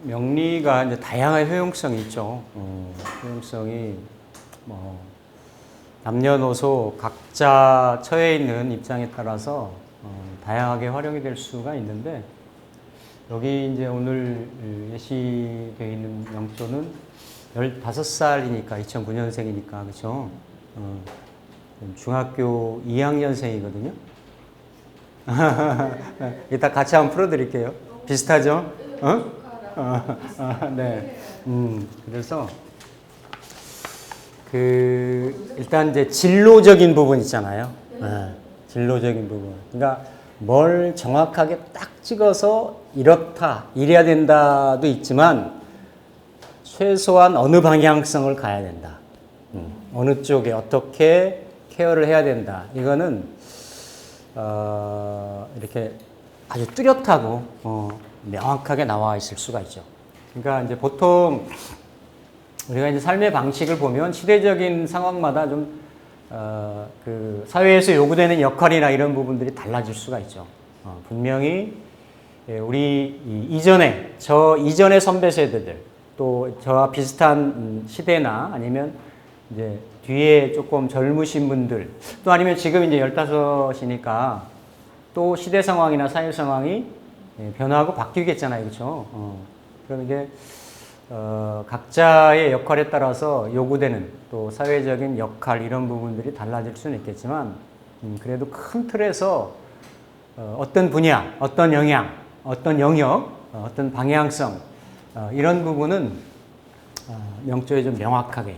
명리가 이제 다양한 효용성이 있죠. 효용성이 뭐 남녀노소 각자 처해 있는 입장에 따라서 다양하게 활용이 될 수가 있는데, 여기 이제 오늘 예시되어 있는 명조는 15살이니까 2009년생이니까 그렇죠. 중학교 2학년생이거든요. 이따 같이 한번 풀어드릴게요. 비슷하죠? 네. 그래서 일단 이제 진로적인 부분 있잖아요. 진로적인 부분. 그러니까 뭘 정확하게 딱 찍어서 이렇다, 이래야 된다도 있지만 최소한 어느 방향성을 가야 된다. 어느 쪽에 어떻게 케어를 해야 된다. 이거는 이렇게 아주 뚜렷하고 명확하게 나와 있을 수가 있죠. 그러니까 이제 보통 우리가 이제 삶의 방식을 보면 시대적인 상황마다 좀 그 사회에서 요구되는 역할이나 이런 부분들이 달라질 수가 있죠. 분명히 우리 저 이전의 선배 세대들, 또 저와 비슷한 시대나 아니면 이제 뒤에 조금 젊으신 분들, 또 아니면 지금 이제 15이니까 또 시대 상황이나 사회 상황이 변화하고 바뀌겠잖아요. 그렇죠? 그럼 이게 각자의 역할에 따라서 요구되는 또 사회적인 역할 이런 부분들이 달라질 수는 있겠지만, 그래도 큰 틀에서 어떤 분야, 어떤 영향, 어떤 영역, 어떤 방향성 이런 부분은 명조에 좀 명확하게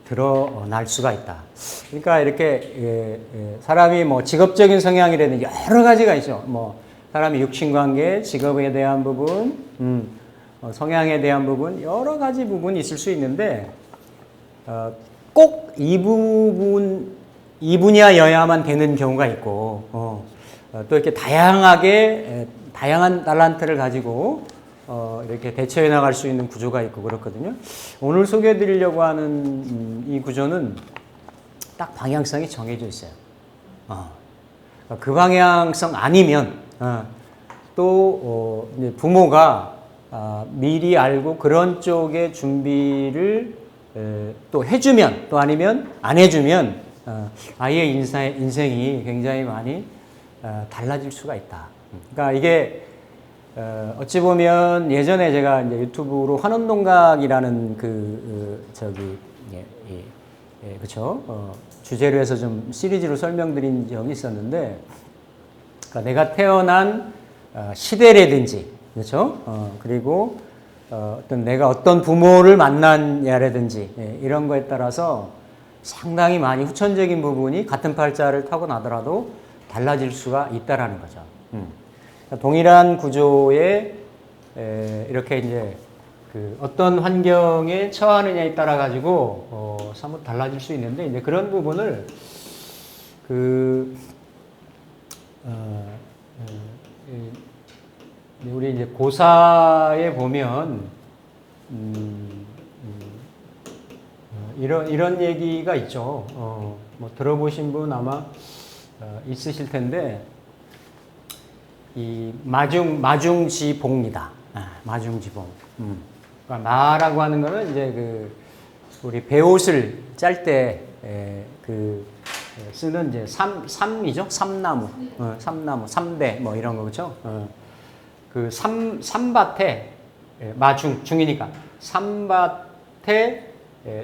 드러날 수가 있다. 그러니까 이렇게 사람이 뭐 직업적인 성향이라든지 여러 가지가 있죠. 뭐 사람이 육신관계, 직업에 대한 부분, 성향에 대한 부분, 여러 가지 부분이 있을 수 있는데 꼭 이 분야여야만 되는 경우가 있고, 또 이렇게 다양한 달란트를 가지고 이렇게 대처해 나갈 수 있는 구조가 있고 그렇거든요. 오늘 소개해 드리려고 하는 이 구조는 딱 방향성이 정해져 있어요. 그 방향성 아니면 또 이제 부모가 미리 알고 그런 쪽의 준비를 또 해주면, 또 아니면 안 해주면 아이의 인생이 굉장히 많이 달라질 수가 있다. 그러니까 이게 어찌 보면 예전에 제가 이제 유튜브로 환원동각이라는 그쵸? 주제로 해서 좀 시리즈로 설명드린 적이 있었는데, 그러니까 내가 태어난 시대라든지, 그렇죠? 그리고 내가 어떤 부모를 만났냐라든지 이런 거에 따라서 상당히 많이 후천적인 부분이 같은 팔자를 타고 나더라도 달라질 수가 있다라는 거죠. 동일한 구조에 이렇게 이제 어떤 환경에 처하느냐에 따라 가지고 사뭇 달라질 수 있는데, 이제 그런 부분을 우리 이제 고사에 보면 이런 얘기가 있죠. 뭐 들어보신 분 아마 있으실 텐데, 이 마중지봉이다. 마중지봉. 그러니까 마라고 하는 거는 이제 우리 배옷을 짤 때 쓰는 이제 삼이죠. 삼나무. 삼나무, 삼대 뭐 이런 거 그렇죠? 삼밭에 중이니까 삼밭에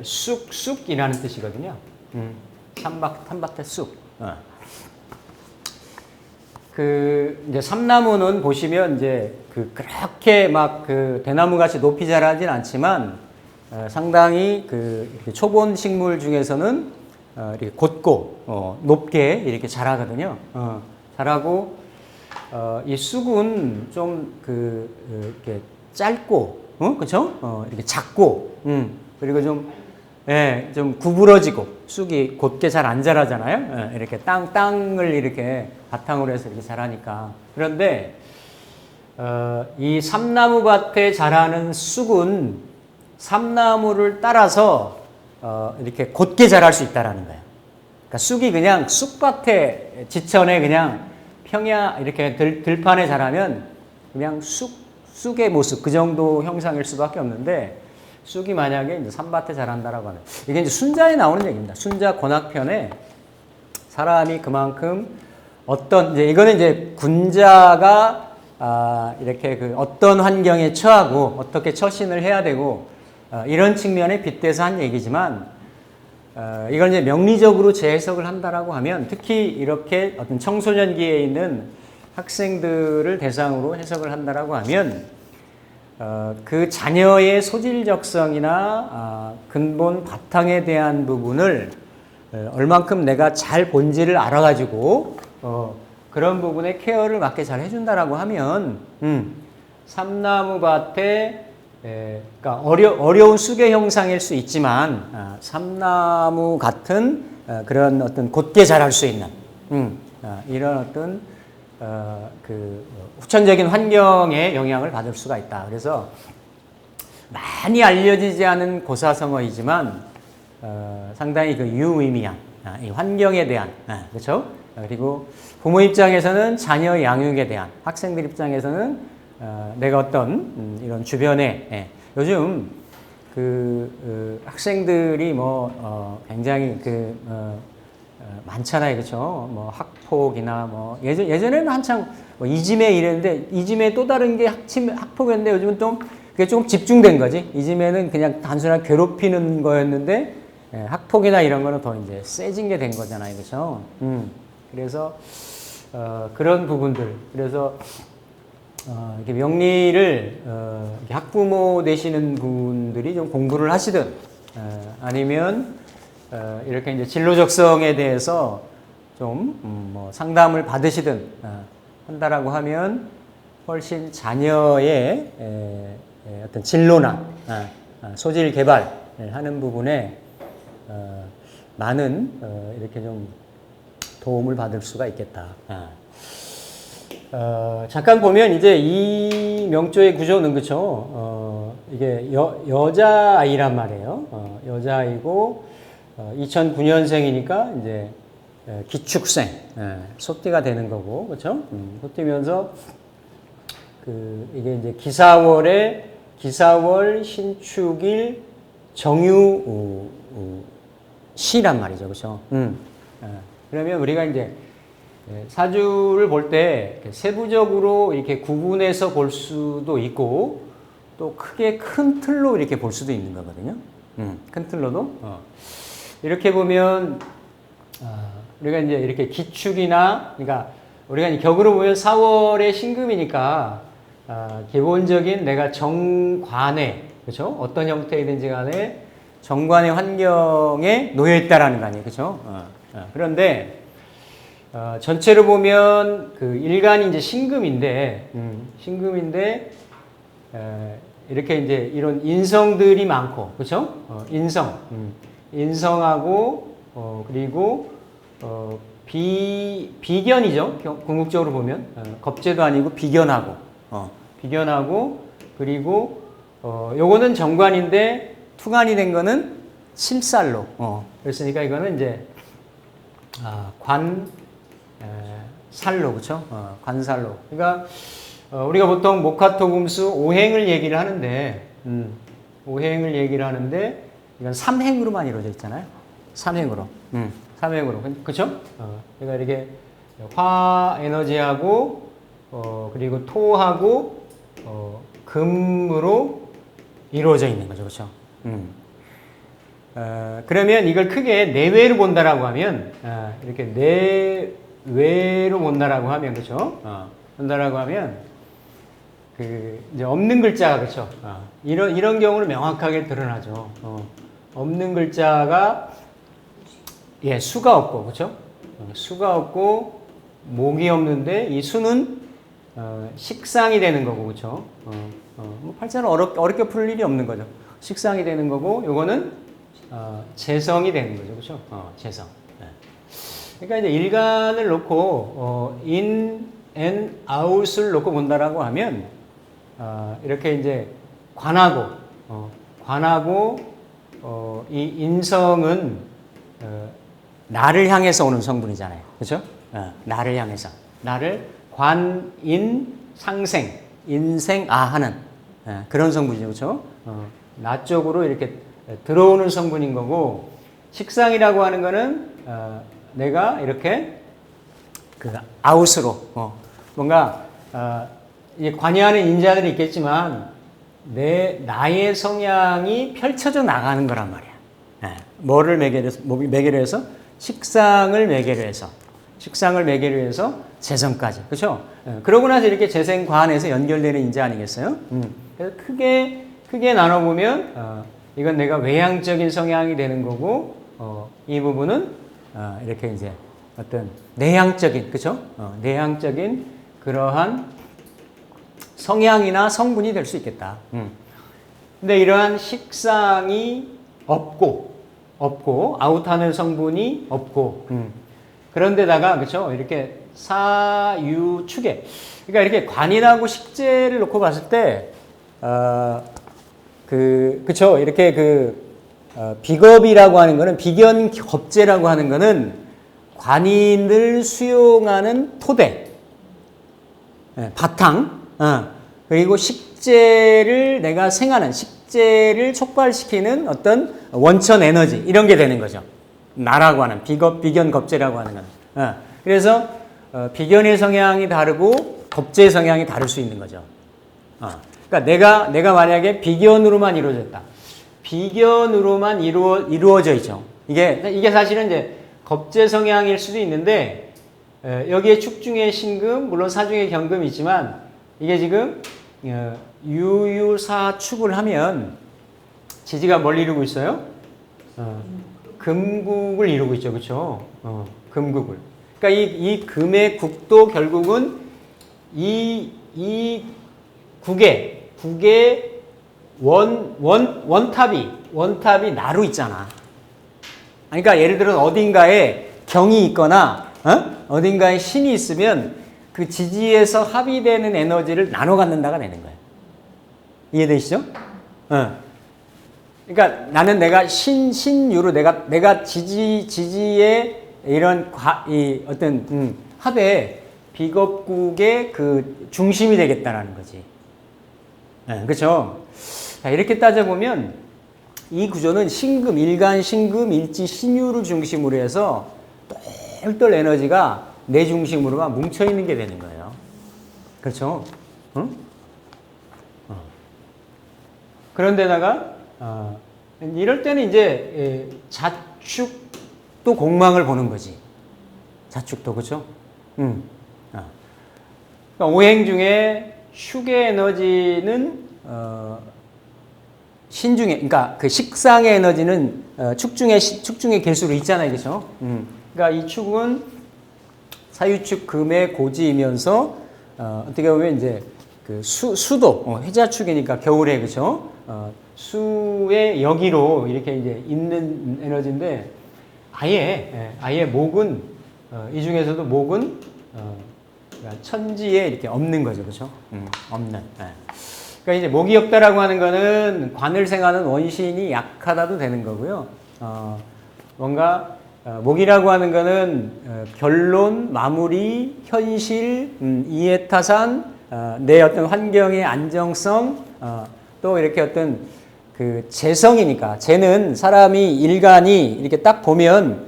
쑥이라는 뜻이거든요. 삼밭에 쑥. 이제 삼나무는 보시면 이제 그렇게 막 대나무 같이 높이 자라진 않지만 상당히 이렇게 초본 식물 중에서는 이렇게 곧고 높게 이렇게 자라거든요. 자라고 이 쑥은 좀 이렇게 짧고, 그렇죠? 이렇게 작고, 그리고 좀 구부러지고 쑥이 곧게 잘 안 자라잖아요. 이렇게 땅을 이렇게 바탕으로 해서 이렇게 자라니까. 그런데 이 삼나무 밭에 자라는 쑥은 삼나무를 따라서 이렇게 곧게 자랄 수 있다라는 거예요. 그러니까 쑥이 그냥 쑥밭에 지천에 그냥 평야 이렇게 들판에 자라면 그냥 쑥의 모습 그 정도 형상일 수밖에 없는데 쑥이 만약에 이제 산밭에 자란다라고 하면 이게 이제 순자에 나오는 얘기입니다. 순자 권학편에 사람이 그만큼 어떤 이제 이거는 이제 군자가 이렇게 그 어떤 환경에 처하고 어떻게 처신을 해야 되고 이런 측면에 빗대서 한 얘기지만 이걸 이제 명리적으로 재해석을 한다라고 하면 특히 이렇게 어떤 청소년기에 있는 학생들을 대상으로 해석을 한다라고 하면 그 자녀의 소질적성이나 근본 바탕에 대한 부분을 얼만큼 내가 잘 본질을 알아가지고 그런 부분에 케어를 맞게 잘 해준다라고 하면 삼나무밭에 그러니까 어려운 쑥의 형상일 수 있지만 삼나무 같은 그런 어떤 곧게 자랄 수 있는 이런 어떤 그 후천적인 환경에 영향을 받을 수가 있다. 그래서 많이 알려지지 않은 고사성어이지만 상당히 그 유의미한 이 환경에 대한 그렇죠? 그리고 부모 입장에서는 자녀 양육에 대한 학생들 입장에서는 내가 어떤 이런 주변에 요즘 학생들이 뭐 굉장히 많잖아요, 그렇죠? 뭐 학폭이나 뭐 예전에는 한창 뭐 이지매 이랬는데 이지매 또 다른 게 학폭이었는데 요즘은 좀 그게 좀 집중된 거지. 이지매는 그냥 단순한 괴롭히는 거였는데 학폭이나 이런 거는 더 이제 세진 게 된 거잖아요, 그렇죠? 그래서 그런 부분들 그래서 이렇게 명리를 이렇게 학부모 되시는 분들이 좀 공부를 하시든 아니면 이렇게 이제 진로적성에 대해서 좀 뭐 상담을 받으시든 한다라고 하면 훨씬 자녀의 어떤 진로나 소질 개발하는 부분에 많은 이렇게 좀 도움을 받을 수가 있겠다. 잠깐 보면 이제 이 명조의 구조는 그쵸? 이게 여자아이란 말이에요. 여자아이고 2009년생이니까 이제 기축생, 소띠가 되는 거고, 그렇죠? 소띠면서 이게 이제 기사월 신축일 정유 시란 말이죠, 그렇죠? 그러면 우리가 이제 사주를 볼 때 세부적으로 이렇게 구분해서 볼 수도 있고 또 크게 큰 틀로 이렇게 볼 수도 있는 거거든요. 큰 틀로도. 이렇게 보면 우리가 이제 이렇게 기축이나 그러니까 우리가 이제 격으로 보면 4월의 신금이니까 기본적인 내가 정관에 그렇죠? 어떤 형태이든지 간에 정관의 환경에 놓여 있다라는 거 아니에요, 그렇죠? 그런데 전체로 보면 그 일간이 이제 신금인데 이렇게 이제 이런 인성들이 많고 그렇죠? 인성하고 그리고 비견이죠. 궁극적으로 보면 겁재도 아니고 비견하고 그리고 요거는 정관인데 투관이 된 거는 심살로 그랬으니까 이거는 이제 살로 그렇죠? 관살로. 그러니까 우리가 보통 목화토금수 오행을 얘기를 하는데 이건 삼행으로만 이루어져 있잖아요. 삼행으로. 그렇죠? 그러니까 이렇게 화 에너지하고 그리고 토하고 금으로 이루어져 있는 거죠. 그렇죠? 그러면 이걸 크게 내외로 본다라고 하면 이렇게 내외로 본다라고 하면 그렇죠? 본다라고 하면 이제 없는 글자가 그렇죠? 이런 경우는 명확하게 드러나죠. 없는 글자가 수가 없고 그렇죠? 수가 없고 목이 없는데 이 수는 식상이 되는 거고 그렇죠? 팔자는 어렵게 풀 일이 없는 거죠. 식상이 되는 거고 요거는 재성이 되는 거죠. 그렇죠? 재성. 그러니까 이제 일간을 놓고 in and out을 놓고 본다라고 하면 이렇게 이제 관하고 이 인성은 나를 향해서 오는 성분이잖아요. 그렇죠? 나를 향해서. 나를 관인 상생, 인생 하는 그런 성분이죠. 그렇죠? 나 쪽으로 이렇게 들어오는 성분인 거고, 식상이라고 하는 거는 내가 이렇게 그 아웃으로 뭔가 관여하는 인자들이 있겠지만 나의 성향이 펼쳐져 나가는 거란 말이야. 뭐를 매개로 해서 식상을 매개로 해서 재성까지. 그렇죠? 그러고 나서 이렇게 재생관에서 연결되는 인자 아니겠어요? 그래서 크게 나눠보면 이건 내가 외향적인 성향이 되는 거고, 이 부분은 이렇게 이제 어떤 내향적인, 그렇죠? 내향적인 그러한 성향이나 성분이 될 수 있겠다. 근데 이러한 식상이 없고 아웃하는 성분이 없고, 그런데다가 그렇죠? 이렇게 사유축에, 그러니까 이렇게 관인하고 식재를 놓고 봤을 때, 그렇죠? 이렇게 비겁이라고 하는 거는, 비견겁재라고 하는 거는 관인을 수용하는 토대, 바탕, 그리고 식재를 내가 생하는, 식재를 촉발시키는 어떤 원천 에너지, 이런 게 되는 거죠. 나라고 하는, 비견겁재라고 하는 거는. 그래서 비견의 성향이 다르고 겁재의 성향이 다를 수 있는 거죠. 그러니까 내가 만약에 비견으로만 이루어졌다. 비견으로만 이루어져 있죠. 이게 사실은 이제 겁재 성향일 수도 있는데, 여기에 축중에 신금, 물론 사중에 경금이 있지만, 이게 지금 유유사축을 하면 지지가 뭘 이루고 있어요? 금국을 이루고 있죠. 그렇죠? 금국을. 그러니까 이 금의 국도 결국은 이 국의 원탑이 나로 있잖아. 그러니까 예를 들어 어딘가에 경이 있거나 어딘가에 신이 있으면 그 지지에서 합의되는 에너지를 나눠 갖는다가 되는 거예요. 이해되시죠? 그러니까 나는 내가 신유로 내가 지지의 이런 어떤 합의 비겁국의 그 중심이 되겠다라는 거지. 그렇죠? 자, 이렇게 따져보면 이 구조는 신금, 일간 신금, 일지 신유를 중심으로 해서 똘똘 에너지가 내 중심으로만 뭉쳐있는 게 되는 거예요. 그렇죠? 응? 그런데다가 이럴 때는 이제 자축도 공망을 보는 거지. 자축도, 그렇죠? 그러니까 오행 중에 축의 에너지는 신중에, 그러니까 그 식상의 에너지는 축중의 개수로 있잖아요, 그렇죠? 그러니까 이 축은 사유축 금의 고지이면서 어떻게 보면 이제 그 수도 해자축이니까 겨울에, 그렇죠? 수의 여기로 이렇게 이제 있는 에너지인데, 아예 목은 이 중에서도 목은 그러니까 천지에 이렇게 없는 거죠, 그렇죠? 없는. 그러니까 이제 목이 없다라고 하는 거는 관을 생하는 원신이 약하다도 되는 거고요. 뭔가 목이라고 하는 거는 결론, 마무리, 현실, 이해타산, 내 어떤 환경의 안정성, 또 이렇게 어떤 그 재성이니까, 재는 사람이 일간이 이렇게 딱 보면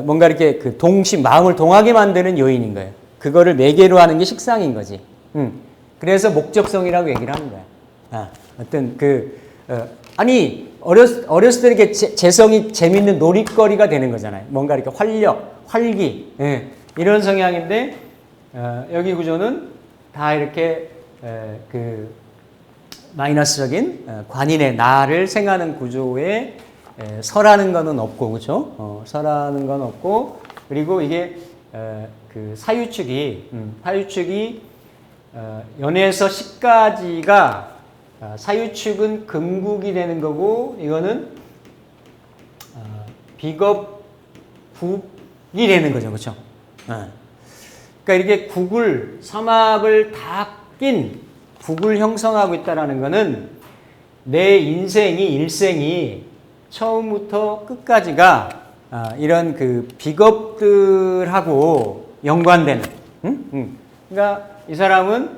뭔가 이렇게 그 마음을 동하게 만드는 요인인 거예요. 그거를 매개로 하는 게 식상인 거지. 그래서 목적성이라고 얘기를 하는 거야. 어떤 아니 어렸을 때 이렇게 재성이 재밌는 놀이거리가 되는 거잖아요. 뭔가 이렇게 활력, 활기, 이런 성향인데, 여기 구조는 다 이렇게 그 마이너스적인 관인의 나를 생하는 구조에 설하는 거는 없고, 그렇죠? 설하는 건 없고, 그리고 이게 그 사유축이 연에서 10까지가 사유축은 금국이 되는 거고, 이거는 비겁국이 되는 거죠, 그렇죠? 그러니까 이렇게 삼합을 다 낀 국을 형성하고 있다라는 거는 내 일생이 처음부터 끝까지가 이런 그 비겁들하고 연관되는. 그러니까 이 사람은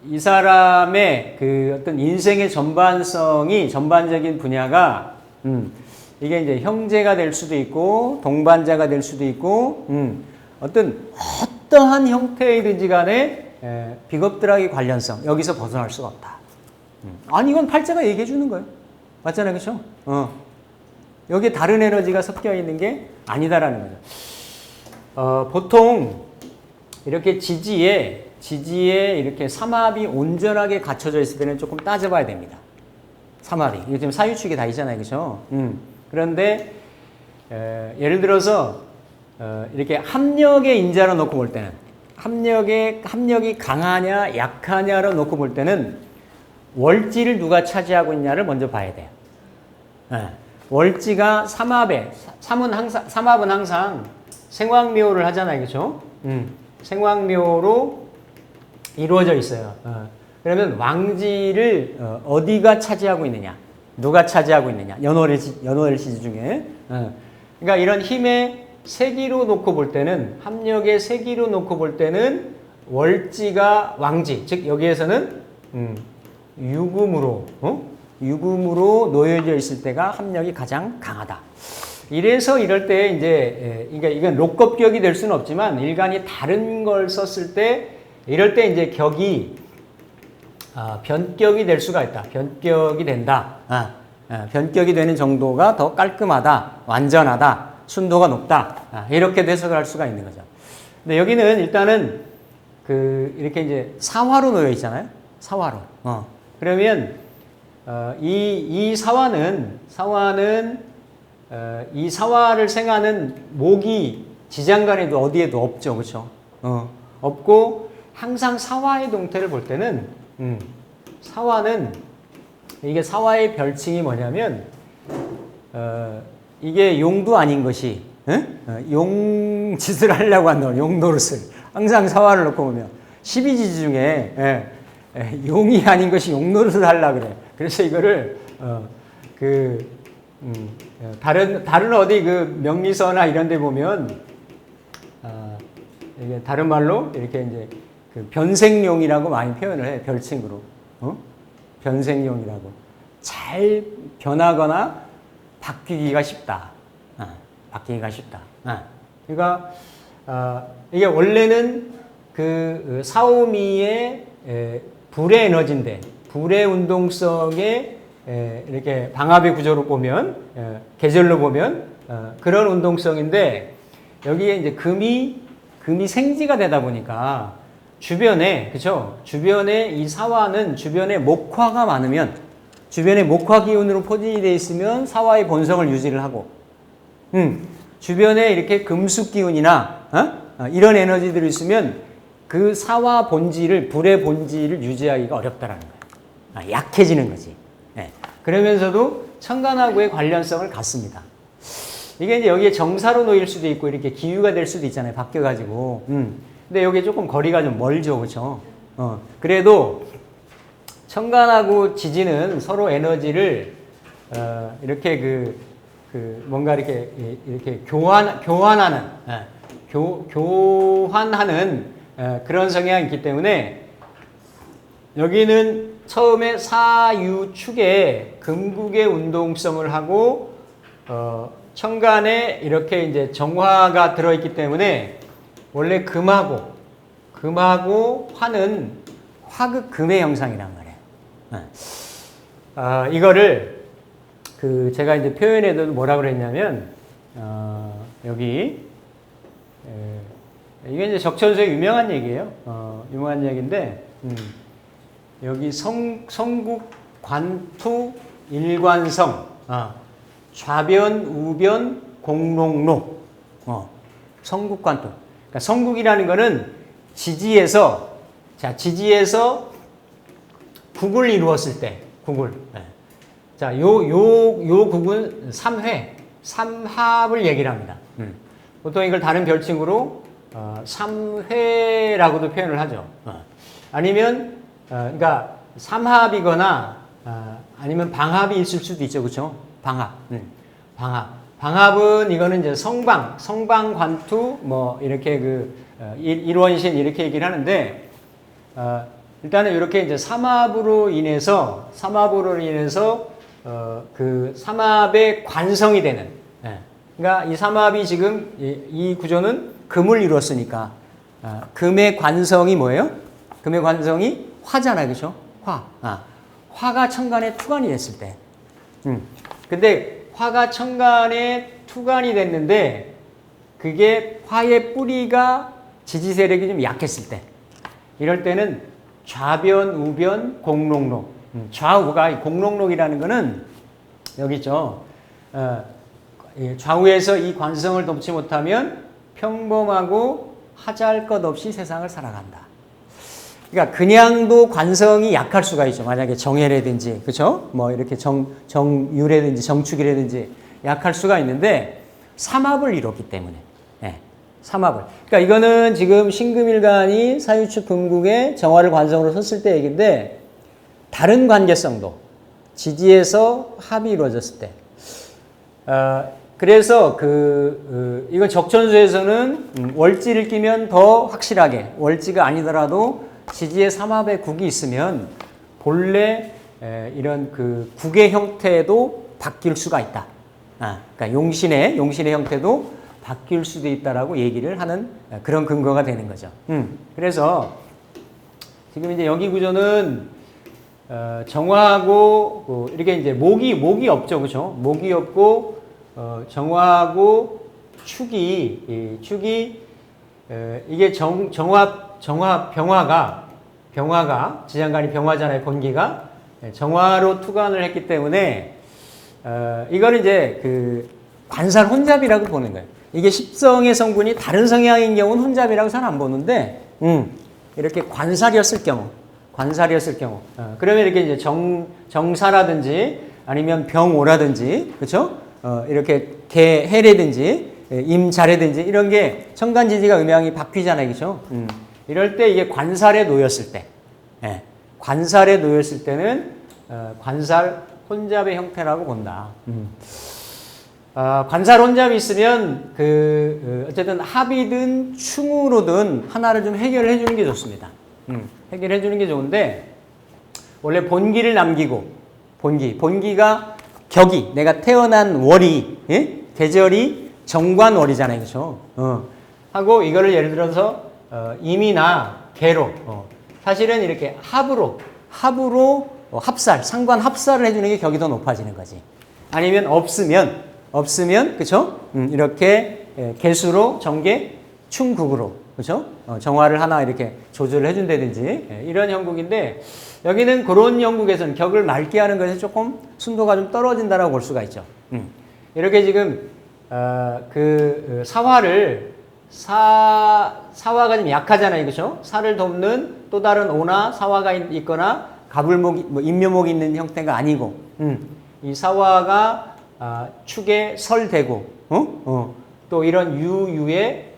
이 사람의 그 어떤 인생의 전반적인 분야가 이게 이제 형제가 될 수도 있고 동반자가 될 수도 있고 어떠한 형태이든지 간에 비겁들하기 관련성 여기서 벗어날 수가 없다. 아니 이건 팔자가 얘기해 주는 거예요. 맞잖아요, 그렇죠? 여기에 다른 에너지가 섞여 있는 게 아니다라는 거죠. 보통 이렇게 지지에 이렇게 삼합이 온전하게 갖춰져 있을 때는 조금 따져봐야 됩니다. 삼합이. 이거 지금 사유축이 다 있잖아요, 그렇죠? 그런데 예를 들어서 이렇게 합력의 인자로 놓고 볼 때는 합력이 강하냐 약하냐로 놓고 볼 때는 월지를 누가 차지하고 있냐를 먼저 봐야 돼요. 월지가 삼합은 항상 생왕묘를 하잖아요, 그렇죠? 생왕묘로 이루어져 있어요. 그러면 왕지를 어디가 차지하고 있느냐, 누가 차지하고 있느냐, 연월일시 중에. 그러니까 이런 힘의 세기로 놓고 볼 때는 합력의 세기로 놓고 볼 때는 월지가 왕지, 즉 여기에서는 유금으로 놓여져 있을 때가 합력이 가장 강하다. 이래서 이럴 때 이제 그러니까 이건 록겁격이 될 수는 없지만 일간이 다른 걸 썼을 때 이럴 때 이제 격이 변격이 될 수가 있다. 변격이 된다. 변격이 되는 정도가 더 깔끔하다, 완전하다, 순도가 높다. 이렇게 해석을 할 수가 있는 거죠. 근데 여기는 일단은 이렇게 이제 사화로 놓여 있잖아요. 사화로. 그러면 이 사화는 이 사화를 생하는 목이 지장간에도 어디에도 없죠, 그렇죠? 없고 항상 사화의 동태를 볼 때는 사화는 이게 사화의 별칭이 뭐냐면 이게 용도 아닌 것이 용짓을 하려고 한다고 용노릇을 항상 사화를 놓고 보면 12지지 중에 용이 아닌 것이 용노릇을 하려고 그래. 그래서 이거를 다른 어디 그 명리서나 이런 데 보면 이게 다른 말로 이렇게 이제 그 변생용이라고 많이 표현을 해. 별칭으로. 변생용이라고. 잘 변하거나 바뀌기가 쉽다. 바뀌기가 쉽다. 그러니까 이게 원래는 그 사오미의 불의 에너지인데 불의 운동성에 이렇게 방합의 구조로 보면 계절로 보면 그런 운동성인데 여기에 이제 금이 생지가 되다 보니까 주변에 그렇죠? 주변에 이 사화는 주변에 목화가 많으면 주변에 목화 기운으로 포진이 되어 있으면 사화의 본성을 유지를 하고 주변에 이렇게 금숙 기운이나 이런 에너지들이 있으면 그 사화 본질을 불의 본질을 유지하기가 어렵다라는 거예요. 약해지는 거지. 그러면서도 천간하고의 관련성을 갖습니다. 이게 이제 여기에 정사로 놓일 수도 있고 이렇게 기유가 될 수도 있잖아요. 바뀌어가지고. 근데 여기 조금 거리가 좀 멀죠, 그렇죠? 그래도 천간하고 지지는 서로 에너지를 이렇게 뭔가 이렇게 교환하는 그런 성향이 있기 때문에 여기는 처음에 사유축에 금국의 운동성을 하고 천간에 이렇게 이제 정화가 들어있기 때문에 원래 금하고 화는 화극금의 형상이란 말이에요. 이거를 제가 이제 표현에도 뭐라 그랬냐면 여기 이게 이제 적천수의 유명한 얘기예요. 유명한 얘기인데 여기 성국 관투 일관성 좌변 우변 공롱로 성국관투. 그러니까 성국이라는 거는 지지에서 국을 이루었을 때 국을. 자, 요 국은 삼합을 얘기를 합니다. 보통 이걸 다른 별칭으로 삼회라고도 표현을 하죠. 아니면 그러니까 삼합이거나 아니면 방합이 있을 수도 있죠. 그렇죠? 방합. 방합은 이거는 이제 성방 관투 뭐 이렇게 일원신 이렇게 얘기를 하는데 일단은 이렇게 이제 삼합으로 인해서 그 삼합의 관성이 되는 그러니까 이 삼합이 지금 이 구조는 금을 이루었으니까 금의 관성이 뭐예요? 금의 관성이 화잖아요. 그렇죠? 화가 천간에 투관이 됐을 때. 근데 화가 천간에 투관이 됐는데 그게 화의 뿌리가 지지 세력이 좀 약했을 때. 이럴 때는 좌변, 우변, 공록록. 좌우가 공록록이라는 거는 여기 있죠. 좌우에서 이 관성을 돕지 못하면 평범하고 하잘 것 없이 세상을 살아간다. 그러니까 그냥도 관성이 약할 수가 있죠. 만약에 정해라든지, 그렇죠? 뭐 이렇게 정유라든지 정축이라든지 약할 수가 있는데 삼합을 이뤘기 때문에. 삼합을. 그러니까 이거는 지금 신금일간이 사유축 금국의 정화를 관성으로 섰을 때 얘기인데 다른 관계성도 지지에서 합이 이루어졌을 때. 그래서 이건 적천수에서는 월지를 끼면 더 확실하게 월지가 아니더라도 지지의 삼합의 국이 있으면 본래 이런 그 국의 형태도 바뀔 수가 있다. 그러니까 용신의 형태도 바뀔 수도 있다라고 얘기를 하는 그런 근거가 되는 거죠. 그래서 지금 이제 여기 구조는 정화하고 이렇게 이제 목이 없죠, 그렇죠? 목이 없고 정화하고 축이 이게 병화가 지장간이 병화잖아요. 건기가 정화로 투관을 했기 때문에 이거는 이제 그 관살 혼잡이라고 보는 거예요. 이게 십성의 성분이 다른 성향인 경우는 혼잡이라고 잘 안 보는데 이렇게 관살이었을 경우 그러면 이렇게 이제 정사라든지 아니면 병오라든지 그렇죠? 이렇게 개해라든지 임자라든지 이런 게 천간지지가 음양이 바뀌잖아요. 그렇죠? 이럴 때 이게 관살에 놓였을 때 관살에 놓였을 때는 관살 혼잡의 형태라고 본다. 관살 혼잡이 있으면 어쨌든 합이든 충으로든 하나를 좀 해결해 주는 게 좋습니다. 해결해 주는 게 좋은데 원래 본기를 남기고 본기가 격이 내가 태어난 월이 계절이 정관월이잖아요. 그렇죠? 하고 이거를 예를 들어서 임이나 개로 사실은 이렇게 합으로 합살 상관 합살을 해주는 게 격이 더 높아지는 거지. 아니면 없으면 그렇죠? 이렇게 개수로 정계 충국으로 그렇죠? 정화를 하나 이렇게 조절을 해준다든지 이런 형국인데 여기는 그런 형국에서는 격을 맑게 하는 것에 조금 순도가 좀 떨어진다라고 볼 수가 있죠. 이렇게 지금 사화가 좀 약하잖아요, 그렇죠? 사를 돕는 또 다른 오나 사화가 있거나 가불목이 뭐 인묘목이 있는 형태가 아니고 이 사화가 축에 설되고 또 이런 유에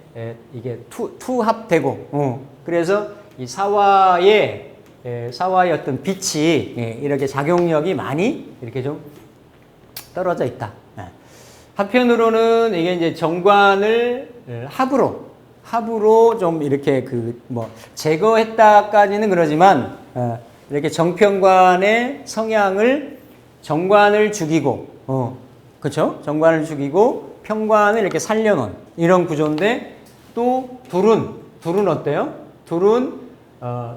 이게 투합되고 그래서 이 사화의 어떤 빛이 이렇게 작용력이 많이 이렇게 좀 떨어져 있다. 한편으로는 이게 이제 정관을 합으로 좀 이렇게 제거했다까지는 그러지만 이렇게 정편관의 성향을 정관을 죽이고 그렇죠? 정관을 죽이고 편관을 이렇게 살려놓은 이런 구조인데 또 둘은 어때요? 둘은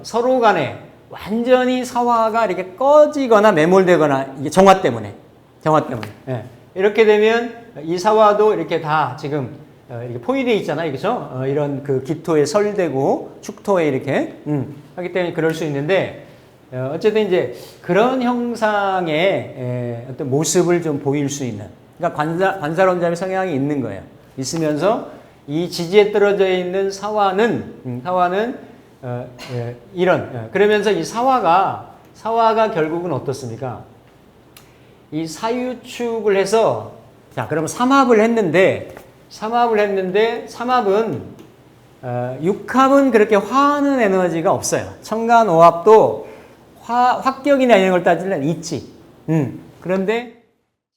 서로 간에 완전히 사화가 이렇게 꺼지거나 매몰되거나 이게 정화 때문에. 이렇게 되면 이 사화도 이렇게 다 지금 이렇게 포위되어 있잖아요. 그렇죠? 이런 그 기토에 설되고 축토에 이렇게 하기 때문에 그럴 수 있는데 어쨌든 이제 그런 형상의 어떤 모습을 좀 보일 수 있는 그러니까 관살혼잡의 성향이 있는 거예요. 있으면서 이 지지에 떨어져 있는 사화는 그러면서 이 사화가 결국은 어떻습니까? 이 사유축을 해서 자 그러면 삼합을 했는데 삼합은 육합은 그렇게 화하는 에너지가 없어요. 천간오합도 화격이나 이런 걸 따지면 있지. 그런데